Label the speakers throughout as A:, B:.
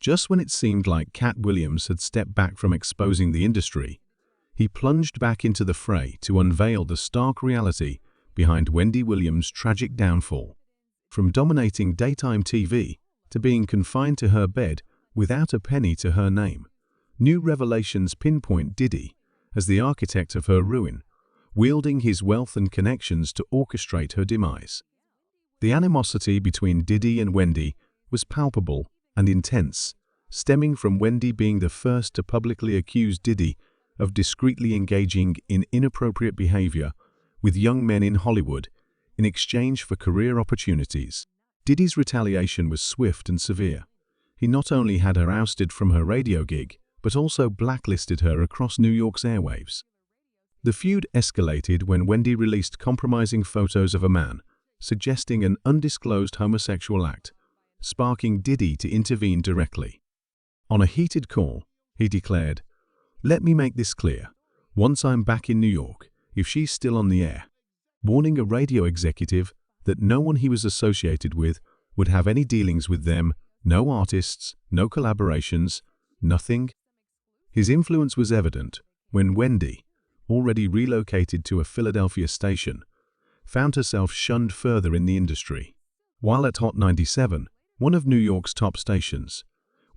A: Just when it seemed like Katt Williams had stepped back from exposing the industry, he plunged back into the fray to unveil the stark reality behind Wendy Williams' tragic downfall. From dominating daytime TV to being confined to her bed without a penny to her name, new revelations pinpoint Diddy as the architect of her ruin, wielding his wealth and connections to orchestrate her demise. The animosity between Diddy and Wendy was palpable and intense, stemming from Wendy being the first to publicly accuse Diddy of discreetly engaging in inappropriate behavior with young men in Hollywood in exchange for career opportunities. Diddy's retaliation was swift and severe. He not only had her ousted from her radio gig, but also blacklisted her across New York's airwaves. The feud escalated when Wendy released compromising photos of a man suggesting an undisclosed homosexual act, sparking Diddy to intervene directly. On a heated call, he declared, "Let me make this clear. Once I'm back in New York, if she's still on the air," warning a radio executive that no one he was associated with would have any dealings with them, no artists, no collaborations, nothing. His influence was evident when Wendy, already relocated to a Philadelphia station, found herself shunned further in the industry. While at Hot 97, one of New York's top stations,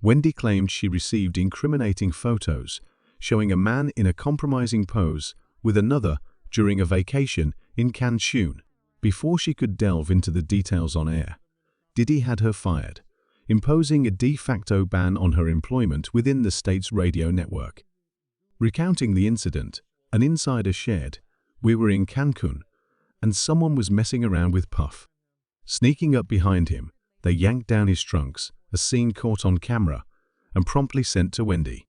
A: Wendy claimed she received incriminating photos showing a man in a compromising pose with another during a vacation in Cancun. Before she could delve into the details on air, Diddy had her fired, imposing a de facto ban on her employment within the state's radio network. Recounting the incident, an insider shared, "We were in Cancun, and someone was messing around with Puff. Sneaking up behind him, they yanked down his trunks, a scene caught on camera, and promptly sent to Wendy."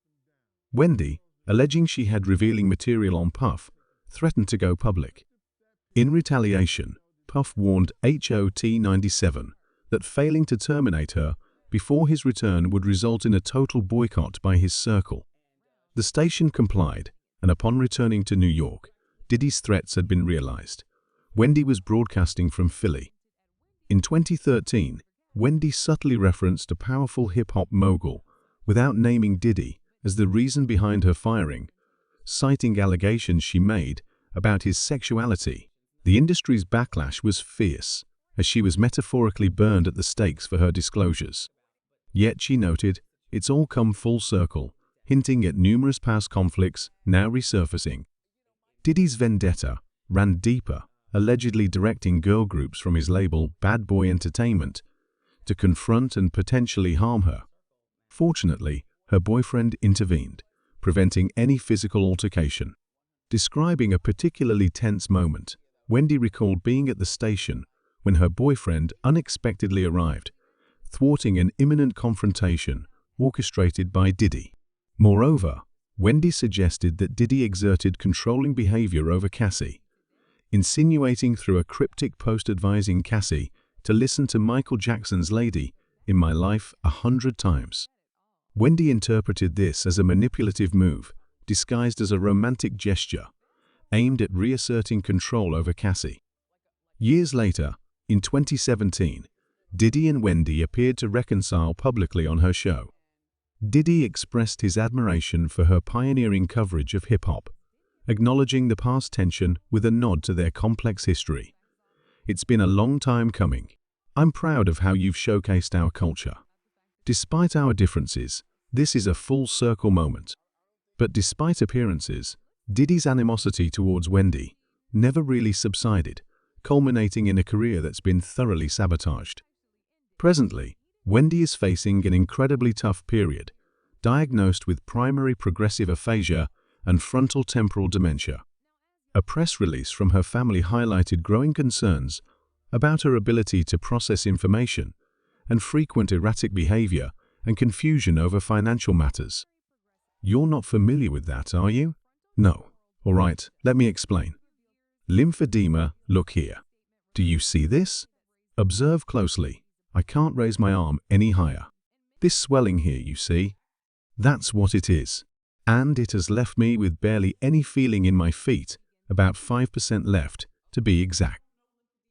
A: Wendy, alleging she had revealing material on Puff, threatened to go public. In retaliation, Puff warned Hot 97 that failing to terminate her before his return would result in a total boycott by his circle. The station complied, and upon returning to New York, Diddy's threats had been realized. Wendy was broadcasting from Philly. In 2013, Wendy subtly referenced a powerful hip-hop mogul without naming Diddy as the reason behind her firing, citing allegations she made about his sexuality. The industry's backlash was fierce, as she was metaphorically burned at the stakes for her disclosures. Yet, she noted, it's all come full circle, hinting at numerous past conflicts now resurfacing. Diddy's vendetta ran deeper, allegedly directing girl groups from his label Bad Boy Entertainment to confront and potentially harm her. Fortunately, her boyfriend intervened, preventing any physical altercation. Describing a particularly tense moment, Wendy recalled being at the station when her boyfriend unexpectedly arrived, thwarting an imminent confrontation orchestrated by Diddy. Moreover, Wendy suggested that Diddy exerted controlling behavior over Cassie, insinuating through a cryptic post advising Cassie to listen to Michael Jackson's Lady in My Life 100 times. Wendy interpreted this as a manipulative move, disguised as a romantic gesture, aimed at reasserting control over Cassie. Years later, in 2017, Diddy and Wendy appeared to reconcile publicly on her show. Diddy expressed his admiration for her pioneering coverage of hip-hop, acknowledging the past tension with a nod to their complex history. "It's been a long time coming. I'm proud of how you've showcased our culture. Despite our differences, this is a full circle moment." But despite appearances, Diddy's animosity towards Wendy never really subsided, culminating in a career that's been thoroughly sabotaged. Presently, Wendy is facing an incredibly tough period, diagnosed with primary progressive aphasia and frontal temporal dementia. A press release from her family highlighted growing concerns about her ability to process information and frequent erratic behavior and confusion over financial matters. You're not familiar with that, are you? No. All right, let me explain. Lymphedema, look here. Do you see this? Observe closely. I can't raise my arm any higher. This swelling here, you see? That's what it is. And it has left me with barely any feeling in my feet, about 5% left, to be exact.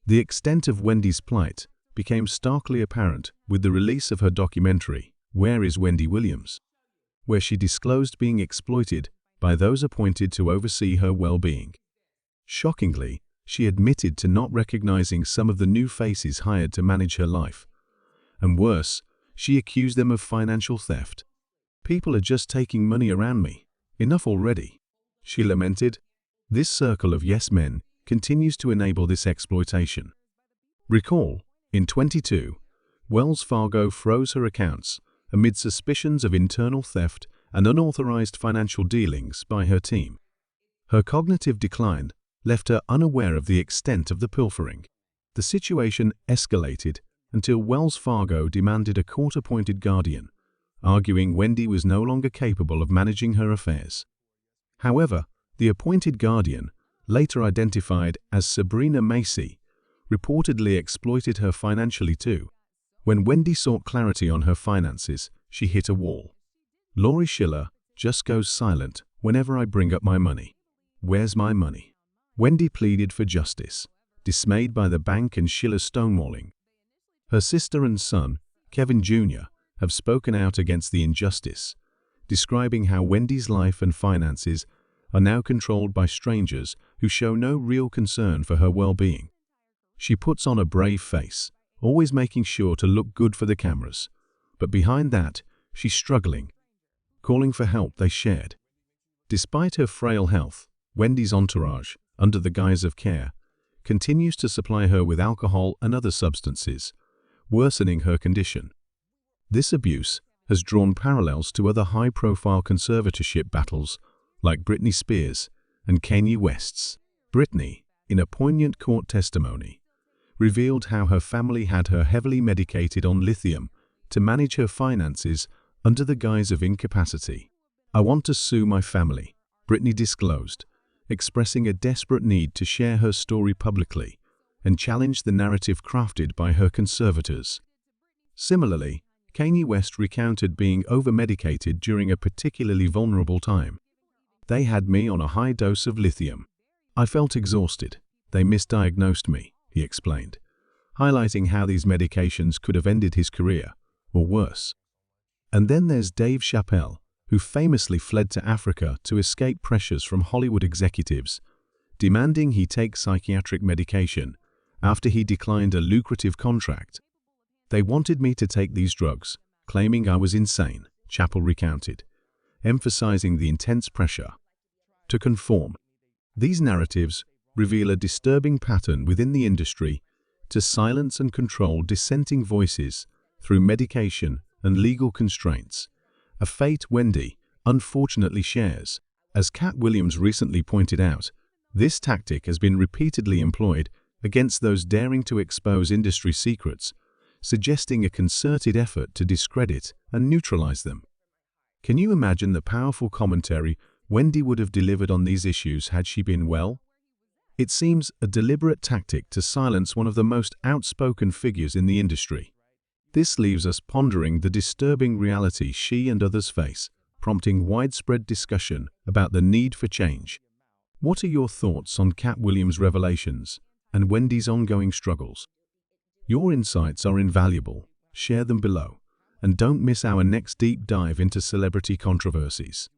A: The extent of Wendy's plight became starkly apparent with the release of her documentary, Where is Wendy Williams?" where she disclosed being exploited by those appointed to oversee her well-being. Shockingly, she admitted to not recognizing some of the new faces hired to manage her life. And worse, she accused them of financial theft. "People are just taking money around me. Enough already," she lamented. This circle of yes men continues to enable this exploitation. Recall, in 2022, Wells Fargo froze her accounts amid suspicions of internal theft and unauthorized financial dealings by her team. Her cognitive decline left her unaware of the extent of the pilfering. The situation escalated until Wells Fargo demanded a court-appointed guardian, arguing Wendy was no longer capable of managing her affairs. However, the appointed guardian, later identified as Sabrina Macy, reportedly exploited her financially too. When Wendy sought clarity on her finances, she hit a wall. "Laurie Schiller just goes silent whenever I bring up my money. Where's my money?" Wendy pleaded for justice, dismayed by the bank and Schiller stonewalling. Her sister and son, Kevin Jr., have spoken out against the injustice, describing how Wendy's life and finances are now controlled by strangers who show no real concern for her well-being. She puts on a brave face, always making sure to look good for the cameras, but behind that, she's struggling, calling for help they shared. Despite her frail health, Wendy's entourage, under the guise of care, continues to supply her with alcohol and other substances, worsening her condition. This abuse has drawn parallels to other high-profile conservatorship battles like Britney Spears and Kanye West's. Britney, in a poignant court testimony, revealed how her family had her heavily medicated on lithium to manage her finances under the guise of incapacity. "I want to sue my family," Britney disclosed, expressing a desperate need to share her story publicly and challenge the narrative crafted by her conservators. Similarly, Kanye West recounted being over-medicated during a particularly vulnerable time. "They had me on a high dose of lithium. I felt exhausted. They misdiagnosed me," he explained, highlighting how these medications could have ended his career, or worse. And then there's Dave Chappelle, who famously fled to Africa to escape pressures from Hollywood executives, demanding he take psychiatric medication after he declined a lucrative contract. "They wanted me to take these drugs, claiming I was insane," Chappelle recounted, emphasizing the intense pressure to conform. These narratives reveal a disturbing pattern within the industry to silence and control dissenting voices through medication and legal constraints, a fate Wendy unfortunately shares. As Katt Williams recently pointed out, this tactic has been repeatedly employed against those daring to expose industry secrets, suggesting a concerted effort to discredit and neutralize them. Can you imagine the powerful commentary Wendy would have delivered on these issues had she been well? It seems a deliberate tactic to silence one of the most outspoken figures in the industry. This leaves us pondering the disturbing reality she and others face, prompting widespread discussion about the need for change. What are your thoughts on Katt Williams' revelations and Wendy's ongoing struggles? Your insights are invaluable. Share them below, and don't miss our next deep dive into celebrity controversies.